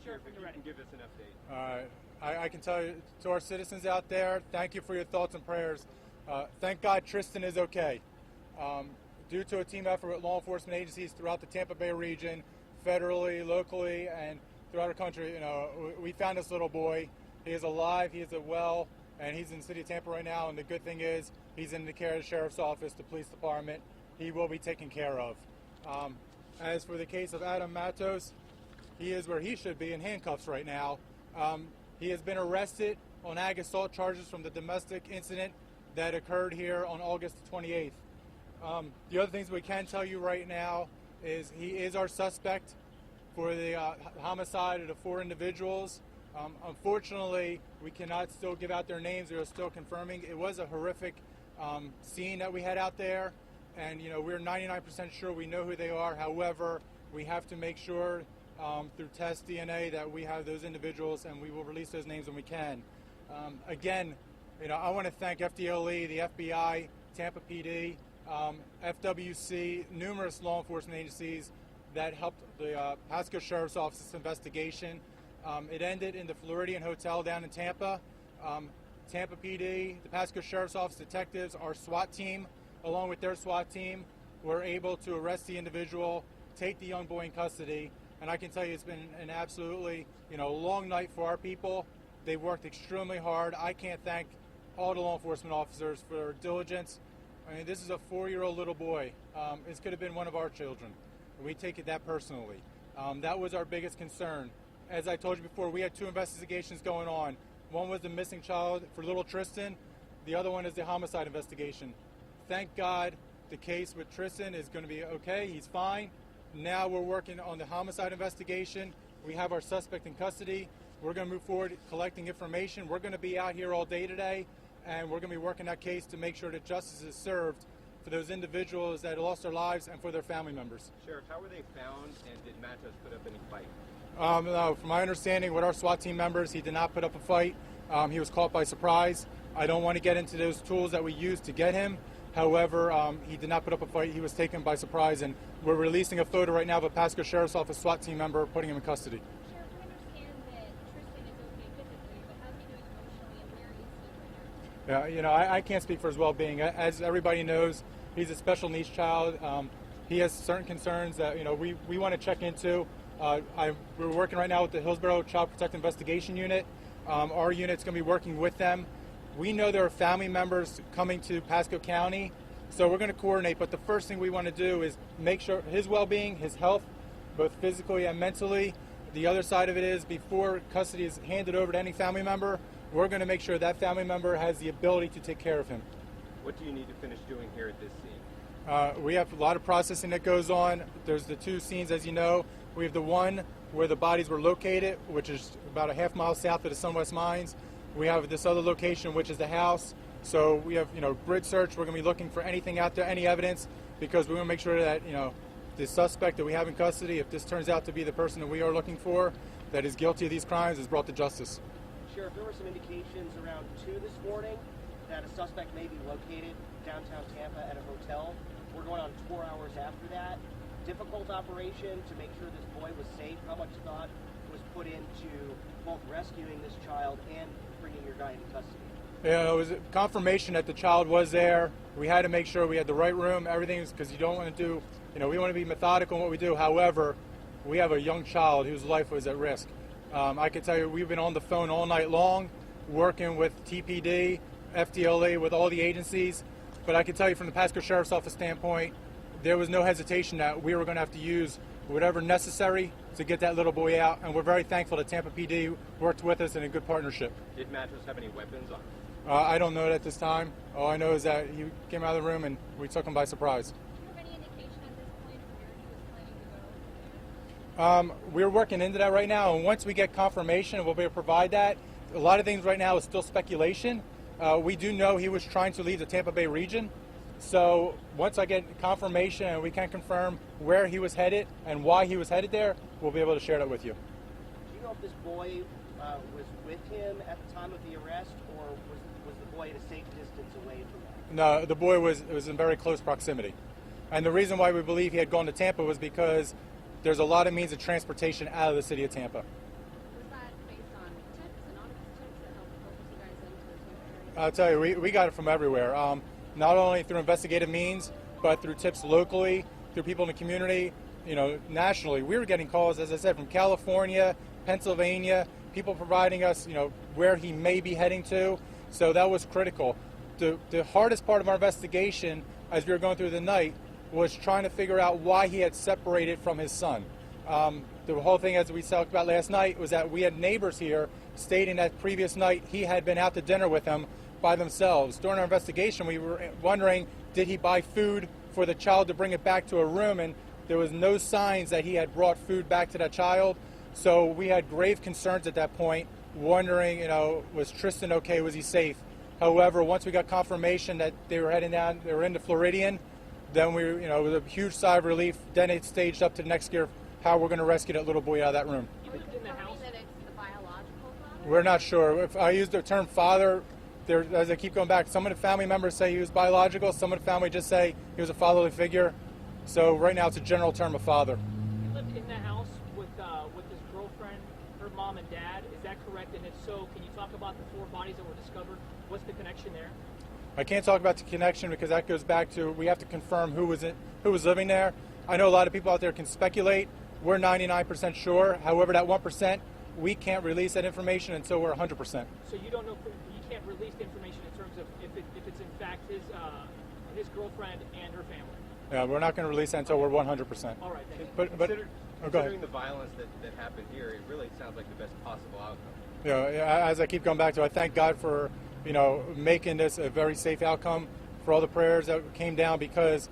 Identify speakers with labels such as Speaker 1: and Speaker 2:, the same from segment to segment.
Speaker 1: Sheriff, if you can give us an update.
Speaker 2: All right. I can tell you to our citizens out there, thank you for your thoughts and prayers. Thank God Tristan is okay. Due to a team effort with law enforcement agencies throughout the Tampa Bay region, federally, locally, and throughout our country, we found this little boy. He is alive, he is well, and he's in the city of Tampa right now. And the good thing is, he's in the care of the sheriff's office, the police department. He will be taken care of. As for the case of Adam Matos, he is where he should be in handcuffs right now. He has been arrested on ag assault charges from the domestic incident that occurred here on August 28th. The other things we can tell you right now is he is our suspect for the homicide of the 4 individuals. Unfortunately, we cannot still give out their names. They're still confirming. It was a horrific scene that we had out there, and we're 99% sure we know who they are. However, we have to make sure through test DNA that we have those individuals, and we will release those names when we can. Again, I want to thank FDLE, the FBI, Tampa PD, FWC, numerous law enforcement agencies that helped the Pasco Sheriff's Office's investigation. It ended in the Floridian Hotel down in Tampa. Tampa PD, the Pasco Sheriff's Office detectives, our SWAT team, along with their SWAT team, were able to arrest the individual, take the young boy in custody. And I can tell you it's been an absolutely, long night for our people. They've worked extremely hard. I can't thank all the law enforcement officers for their diligence. I mean, this is a 4-year-old little boy. This could have been one of our children. We take it that personally. That was our biggest concern. As I told you before, we had 2 investigations going on. One was the missing child for little Tristan. The other one is the homicide investigation. Thank God the case with Tristan is going to be okay. He's fine. Now we're working on the homicide investigation. We have our suspect in custody. We're going to move forward collecting information. We're going to be out here all day today, and we're going to be working that case to make sure that justice is served for those individuals that lost their lives and for their family members.
Speaker 1: Sheriff, how were they found, and did Matos put up any fight?
Speaker 2: No, from my understanding with our SWAT team members, he did not put up a fight. He was caught by surprise. I don't want to get into those tools that we used to get him. However, he did not put up a fight. He was taken by surprise, and we're releasing a photo right now of a Pasco Sheriff's Office SWAT team member putting him in custody.
Speaker 3: Sheriff, I understand that Tristan is okay physically, but how's he doing emotionally, and where is he right now?
Speaker 2: Yeah, I can't speak for his well-being. As everybody knows, he's a special needs child. He has certain concerns that we want to check into. We're working right now with the Hillsborough Child Protective Investigation Unit. Our unit's going to be working with them. We know there are family members coming to Pasco County, so we're going to coordinate. But the first thing we want to do is make sure his well-being, his health, both physically and mentally. The other side of it is before custody is handed over to any family member, we're going to make sure that family member has the ability to take care of him.
Speaker 1: What do you need to finish doing here at this scene?
Speaker 2: We have a lot of processing that goes on. There's the 2 scenes, as you know. We have the one where the bodies were located, which is about a half-mile south of the SunWest Mines. We have this other location, which is the house. So we have, grid search. We're going to be looking for anything out there, any evidence, because we want to make sure that, the suspect that we have in custody, if this turns out to be the person that we are looking for, that is guilty of these crimes, is brought to justice.
Speaker 4: Sheriff, there were some indications around 2 this morning that a suspect may be located downtown Tampa at a hotel. We're going on 4 hours after that. Difficult operation to make sure this boy was safe. How much thought was put into both rescuing this child and bringing your guy into custody?
Speaker 2: Yeah, it was confirmation that the child was there. We had to make sure we had the right room, everything, because you don't want to do, we want to be methodical in what we do. However, we have a young child whose life was at risk. I can tell you we've been on the phone all night long, working with TPD, FDLA, with all the agencies. But I can tell you from the Pasco Sheriff's Office standpoint, there was no hesitation that we were going to have to use whatever necessary to get that little boy out. And we're very thankful that Tampa PD worked with us in a good partnership.
Speaker 1: Did Matos have any weapons on him?
Speaker 2: I don't know it at this time. All I know is that he came out of the room and we took him by surprise.
Speaker 3: Do you have any indication at this point of where he was planning to go?
Speaker 2: We're working into that right now, and once we get confirmation, we'll be able to provide that. A lot of things right now is still speculation. We do know he was trying to leave the Tampa Bay region. So once I get confirmation and we can confirm where he was headed and why he was headed there, we'll be able to share that with you.
Speaker 4: Do you know if this boy was with him at the time of the arrest, or was the boy at a safe distance away from that?
Speaker 2: No, the boy was in very close proximity. And the reason why we believe he had gone to Tampa was because there's a lot of means of transportation out of the city of Tampa. I'll tell you, we got it from everywhere. Not only through investigative means, but through tips locally, through people in the community, nationally. We were getting calls, as I said, from California, Pennsylvania, people providing us, where he may be heading to. So that was critical. The hardest part of our investigation, as we were going through the night, was trying to figure out why he had separated from his son. The whole thing, as we talked about last night, was that we had neighbors here stating that previous night he had been out to dinner with them by themselves. During our investigation, we were wondering, did he buy food for the child to bring it back to a room? And there was no signs that he had brought food back to that child. So we had grave concerns at that point, wondering, was Tristan okay? Was he safe? However, once we got confirmation that they were heading down, they were into Floridian, then it was a huge sigh of relief. Then it staged up to the next gear of how we're going to rescue that little boy out of that room.
Speaker 3: You lived in the house? That it's the biological father?
Speaker 2: We're not sure. If I use the term father, as I keep going back, some of the family members say he was biological, some of the family just say he was a fatherly figure. So right now it's a general term of father.
Speaker 5: You lived in the house with his girlfriend, her mom and dad. Is that correct? And if so, can you talk about the 4 bodies that were discovered? What's the connection there?
Speaker 2: I can't talk about the connection because that goes back to, we have to confirm who was living there. I know a lot of people out there can speculate. We're 99% sure. However, that 1%, we can't release that information until we're 100%.
Speaker 5: So you don't know, you can't release the information in terms of if it's in fact his girlfriend and her family?
Speaker 2: Yeah, we're not going to release that until we're 100%.
Speaker 5: All right, thank you.
Speaker 2: But
Speaker 1: considering the violence that happened here, it really sounds like the best possible outcome.
Speaker 2: As I keep going back to, I thank God for making this a very safe outcome, for all the prayers that came down, because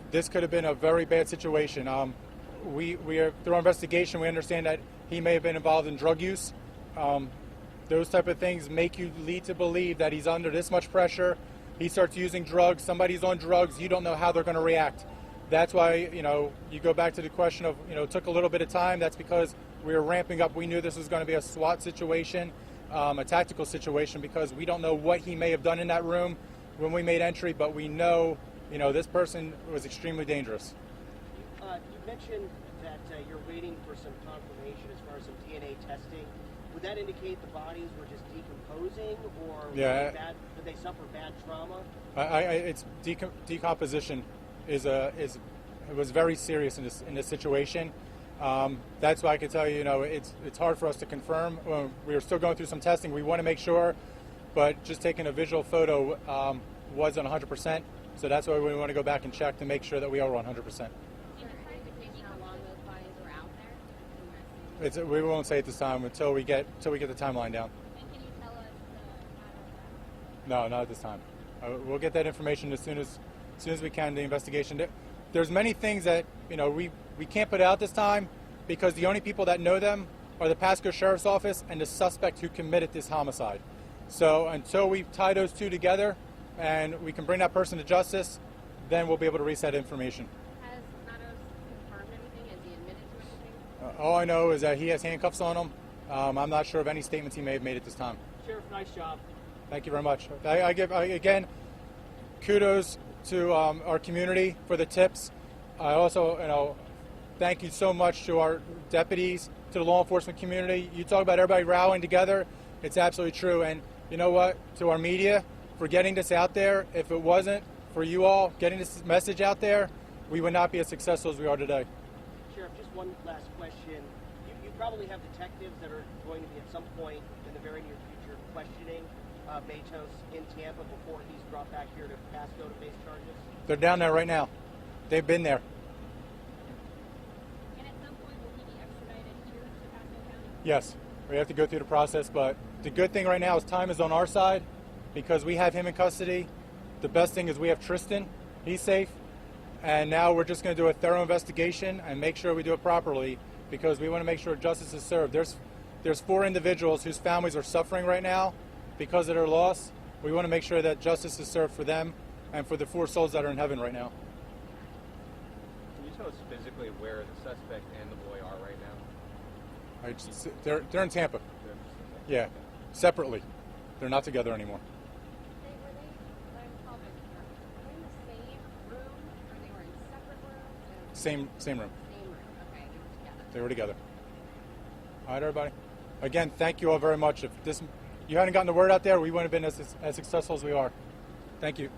Speaker 2: this could have been a very bad situation. We are, through our investigation, we understand that he may have been involved in drug use. Those type of things make you lead to believe that he's under this much pressure. He starts using drugs. Somebody's on drugs. You don't know how they're going to react. That's why, you go back to the question of, it took a little bit of time. That's because we were ramping up. We knew this was going to be a SWAT situation, a tactical situation, because we don't know what he may have done in that room when we made entry, but we know, this person was extremely dangerous.
Speaker 4: You mentioned that you're waiting for some confirmation as far as some DNA testing. Would that indicate the bodies were just decomposing, or did they suffer bad trauma?
Speaker 2: It's decomposition it was very serious in this situation. That's why I can tell you, it's hard for us to confirm. We are still going through some testing. We want to make sure, but just taking a visual photo wasn't 100%. So that's why we want to go back and check to make sure that we are 100%. We won't say at this time until we get the timeline down.
Speaker 3: And can you tell us
Speaker 2: No, not at this time. We'll get that information as soon as we can. The investigation. There's many things that we can't put out this time because the only people that know them are the Pasco Sheriff's Office and the suspect who committed this homicide. So until we tie those two together and we can bring that person to justice, then we'll be able to release that information.
Speaker 3: Has Nocco confirmed anything? Has he admitted to anything?
Speaker 2: All I know is that he has handcuffs on him. I'm not sure of any statements he may have made at this time.
Speaker 5: Sheriff, nice job.
Speaker 2: Thank you very much. I give again kudos to our community for the tips. I also, thank you so much to our deputies, to the law enforcement community. You talk about everybody rallying together. It's absolutely true. And you know what? To our media for getting this out there. If it wasn't for you all getting this message out there, we would not be as successful as we are today.
Speaker 4: Sheriff, just one last question. You probably have detectives that are going to be at some point in the very near future questioning Matos in Tampa before he's brought back here to Pasco to face charges?
Speaker 2: They're down there right now. They've been there.
Speaker 3: And at some point, will he be extradited here to Pasco County?
Speaker 2: Yes, we have to go through the process, but the good thing right now is time is on our side because we have him in custody. The best thing is we have Tristan. He's safe. And now we're just going to do a thorough investigation and make sure we do it properly because we want to make sure justice is served. There's 4 individuals whose families are suffering right now because of their loss. We want to make sure that justice is served for them and for the 4 souls that are in heaven right now.
Speaker 1: Can you tell us physically where the suspect and the boy are right now?
Speaker 2: They're in Tampa. Yeah, separately. They're not together anymore.
Speaker 3: Were they in the same room, or they were in separate rooms?
Speaker 2: Same room.
Speaker 3: Same room. Okay,
Speaker 2: They were together. All right, everybody. Again, thank you all very much. If this you hadn't gotten the word out there, we wouldn't have been as successful as we are. Thank you.